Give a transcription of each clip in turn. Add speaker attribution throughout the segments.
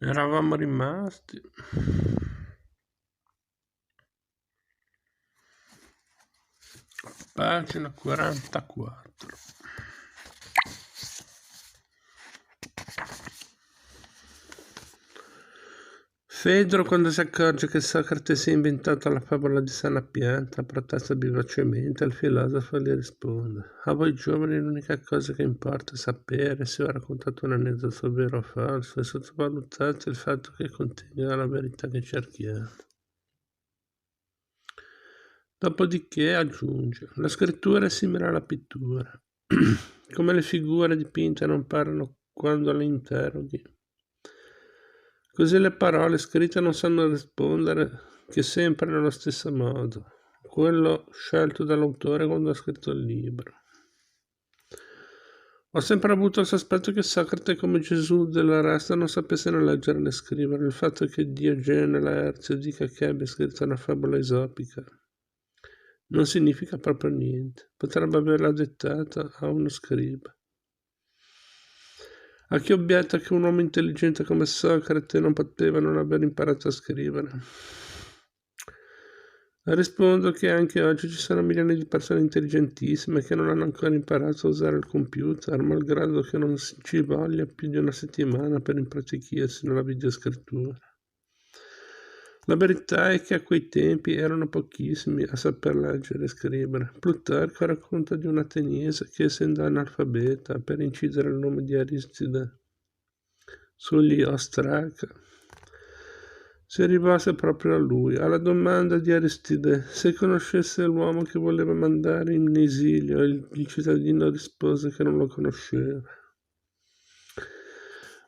Speaker 1: Eravamo rimasti. Pagina 44. Fedro, quando si accorge che Socrate si è inventato la favola di sana pianta, protesta vivacemente. Il filosofo gli risponde: a voi giovani l'unica cosa che importa è sapere se ho raccontato un aneddoto vero o falso, e sottovalutate il fatto che contenga la verità che cerchiamo. Dopodiché aggiunge: la scrittura è simile alla pittura. Come le figure dipinte non parlano quando le interroghi, così le parole scritte non sanno rispondere che sempre nello stesso modo, quello scelto dall'autore quando ha scritto il libro. Ho sempre avuto il sospetto che Socrate, come Gesù del resto, non sapesse né leggere né scrivere. Il fatto che Diogene Laerzio dica che abbia scritto una favola esopica non significa proprio niente. Potrebbe averla dettata a uno scriba. A chi obietta che un uomo intelligente come Socrate non poteva non aver imparato a scrivere? Rispondo che anche oggi ci sono milioni di persone intelligentissime che non hanno ancora imparato a usare il computer, malgrado che non ci voglia più di una settimana per impratichirsi nella videoscrittura. La verità è che a quei tempi erano pochissimi a saper leggere e scrivere. Plutarco racconta di un ateniese che, essendo analfabeta, per incidere il nome di Aristide sugli ostraca, si rivolse proprio a lui. Alla domanda di Aristide se conoscesse l'uomo che voleva mandare in esilio, il cittadino rispose che non lo conosceva,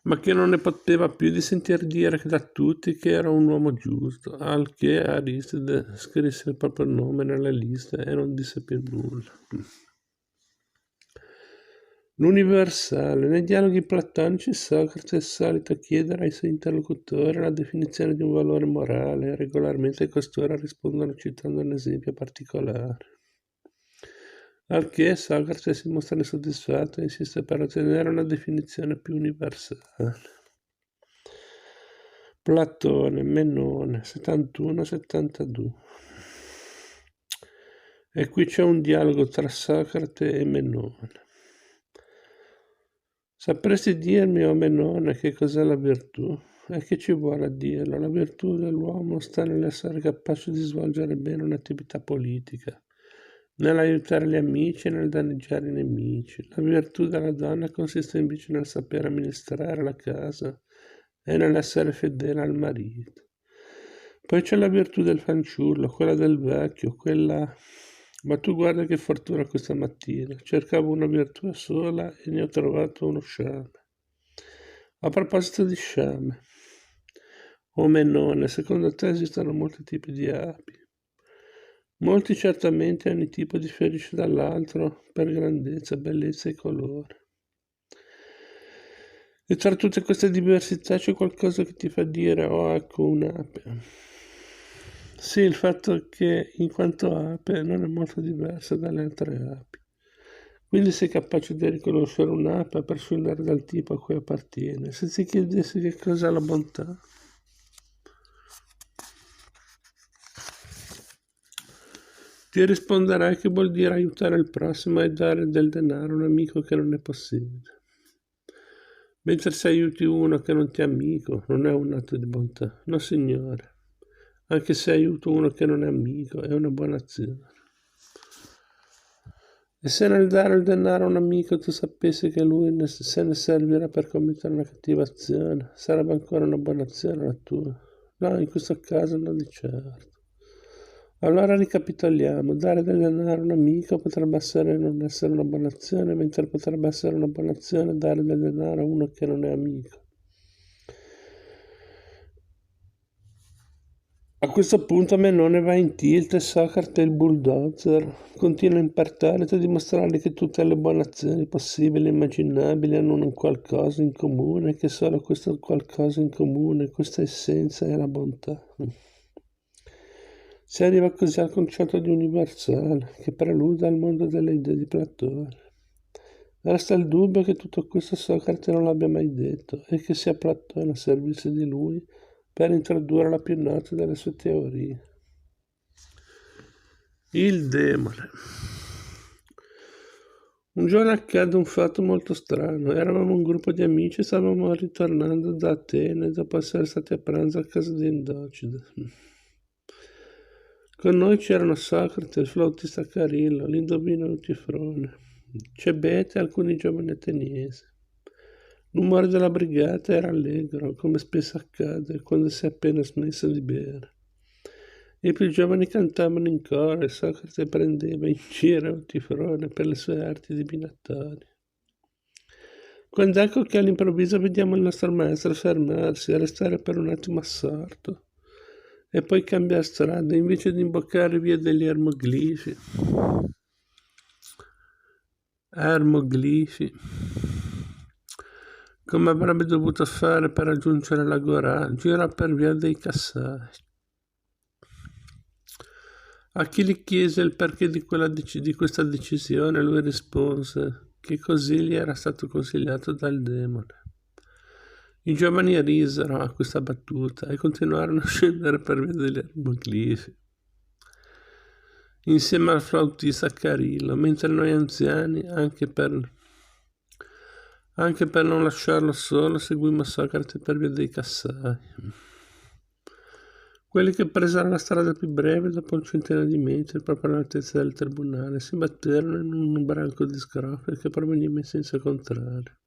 Speaker 1: ma che non ne poteva più di sentir dire da tutti che era un uomo giusto, al che Aristide scrisse il proprio nome nelle liste e non disse più nulla. L'universale. Nei dialoghi platonici Socrate è solito chiedere ai suoi interlocutori la definizione di un valore morale e regolarmente costoro rispondono citando un esempio particolare. Al che Socrate si mostra insoddisfatto e insiste per ottenere una definizione più universale. Platone, Menone, 71-72. E qui c'è un dialogo tra Socrate e Menone. Sapresti dirmi, o Menone, che cos'è la virtù? E che ci vuole a dirlo? La virtù dell'uomo sta nell'essere capace di svolgere bene un'attività politica, nell'aiutare gli amici e nel danneggiare i nemici. La virtù della donna consiste invece nel sapere amministrare la casa e nell'essere fedele al marito. Poi c'è la virtù del fanciullo, quella del vecchio, quella... Ma tu guarda che fortuna questa mattina. Cercavo una virtù sola e ne ho trovato uno sciame. A proposito di sciame, o Menone, secondo te esistono molti tipi di api? Molti certamente ogni tipo differisce dall'altro per grandezza, bellezza e colore. E tra tutte queste diversità c'è qualcosa che ti fa dire, oh ecco un'ape. Sì, il fatto che in quanto ape non è molto diversa dalle altre api. Quindi sei capace di riconoscere un'ape a prescindere dal tipo a cui appartiene. Se ti chiedessi che cos'è la bontà, ti risponderai che vuol dire aiutare il prossimo e dare del denaro a un amico che non ne possiede. Mentre se aiuti uno che non ti è amico, non è un atto di bontà. No, signore. Anche se aiuto uno che non è amico, è una buona azione. E se nel dare il denaro a un amico tu sapessi che lui se ne servirà per commettere una cattiva azione, sarebbe ancora una buona azione la tua? No, in questo caso non di certo. Allora ricapitoliamo, dare del denaro a un amico potrebbe non essere una buona azione, mentre potrebbe essere una buona azione dare del denaro a uno che non è amico. A questo punto Menone va in tilt e Socrate, il bulldozer, continua imperterrito a dimostrare che tutte le buone azioni possibili e immaginabili hanno un qualcosa in comune, che solo questo qualcosa in comune, questa essenza è la bontà. Si arriva così al concetto di universale, che prelude al mondo delle idee di Platone. Resta il dubbio che tutto questo Socrate non l'abbia mai detto e che sia Platone a servizio di lui per introdurre la più nota delle sue teorie. Il demone. Un giorno accade un fatto molto strano. Eravamo un gruppo di amici e stavamo ritornando da Atene dopo essere stati a pranzo a casa di Endocide. Con noi c'erano Socrate, il flautista Carillo, l'indovino Utifrone, Cebete e alcuni giovani ateniesi. L'umore della brigata era allegro, come spesso accade quando si è appena smesso di bere. I più giovani cantavano in coro e Socrate prendeva in giro Utifrone per le sue arti divinatorie. Quando ecco che all'improvviso vediamo il nostro maestro fermarsi e restare per un attimo assorto e poi cambiare strada invece di imboccare via degli ermoglifi. Come avrebbe dovuto fare per raggiungere l'Agorà, gira per via dei Cassai. A chi gli chiese il perché di questa decisione, lui rispose che così gli era stato consigliato dal demone. I giovani risero a questa battuta e continuarono a scendere per via degli ermoglifi, insieme al flautista Carillo, mentre noi anziani, anche per non lasciarlo solo, seguimmo Socrate per via dei Cassai. Quelli che presero la strada più breve dopo un centinaio di metri, proprio all'altezza del tribunale, si batterono in un branco di scrofe che proveniva in senso contrario.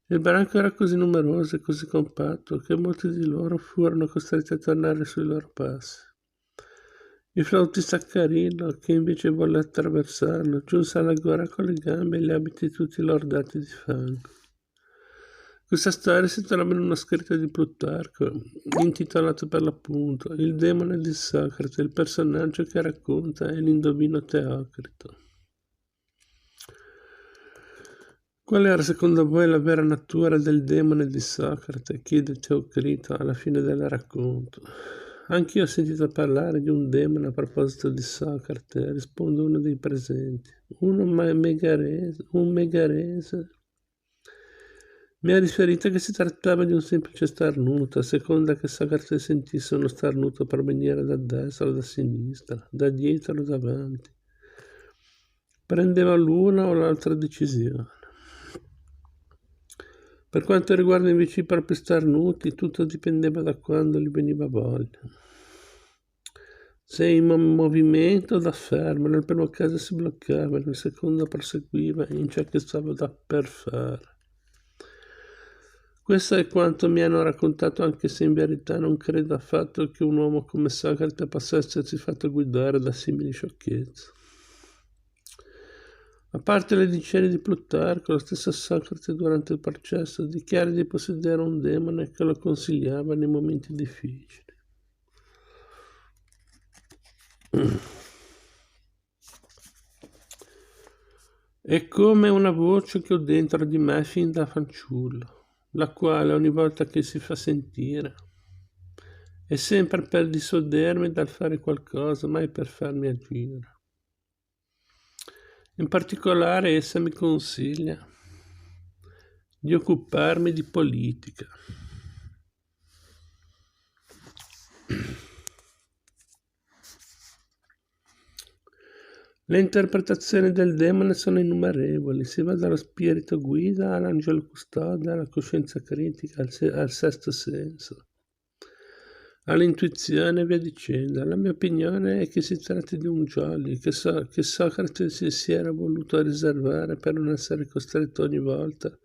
Speaker 1: Il branco era così numeroso e così compatto che molti di loro furono costretti a tornare sui loro passi. Il flautista Carillo, che invece volle attraversarlo, giunse alla gora con le gambe e gli abiti tutti lordati di fango. Questa storia si trova in uno scritto di Plutarco, intitolato per l'appunto Il demone di Socrate. Il personaggio che racconta è l'indovino Teocrito. Qual era secondo voi la vera natura del demone di Socrate? Chiede Teocrito alla fine del racconto. Anch'io ho sentito parlare di un demone a proposito di Socrate, risponde uno dei presenti. Un megarese. Mi ha riferito che si trattava di un semplice starnuto, a seconda che Socrate sentisse uno starnuto provenire da destra o da sinistra, da dietro o davanti. Prendeva l'una o l'altra decisione. Per quanto riguarda invece i propri starnuti, tutto dipendeva da quando gli veniva voglia. Se in movimento da fermo, nel primo caso si bloccava, nel secondo proseguiva in ciò che stava da per fare. Questo è quanto mi hanno raccontato, anche se in verità non credo affatto che un uomo come Socrate possa essersi fatto guidare da simili sciocchezze. A parte le dicerie di Plutarco, lo stesso Socrate durante il processo dichiara di possedere un demone che lo consigliava nei momenti difficili. È come una voce che ho dentro di me fin da fanciullo, la quale ogni volta che si fa sentire è sempre per dissuadermi dal fare qualcosa, mai per farmi agire. In particolare essa mi consiglia di occuparmi di politica. Le interpretazioni del demone sono innumerevoli, si va dallo spirito guida all'angelo custode, alla coscienza critica, al sesto senso, all'intuizione e via dicendo. La mia opinione è che si tratti di un jolly che Socrate si era voluto riservare per non essere costretto ogni volta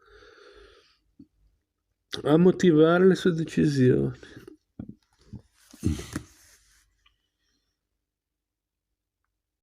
Speaker 1: a motivare le sue decisioni.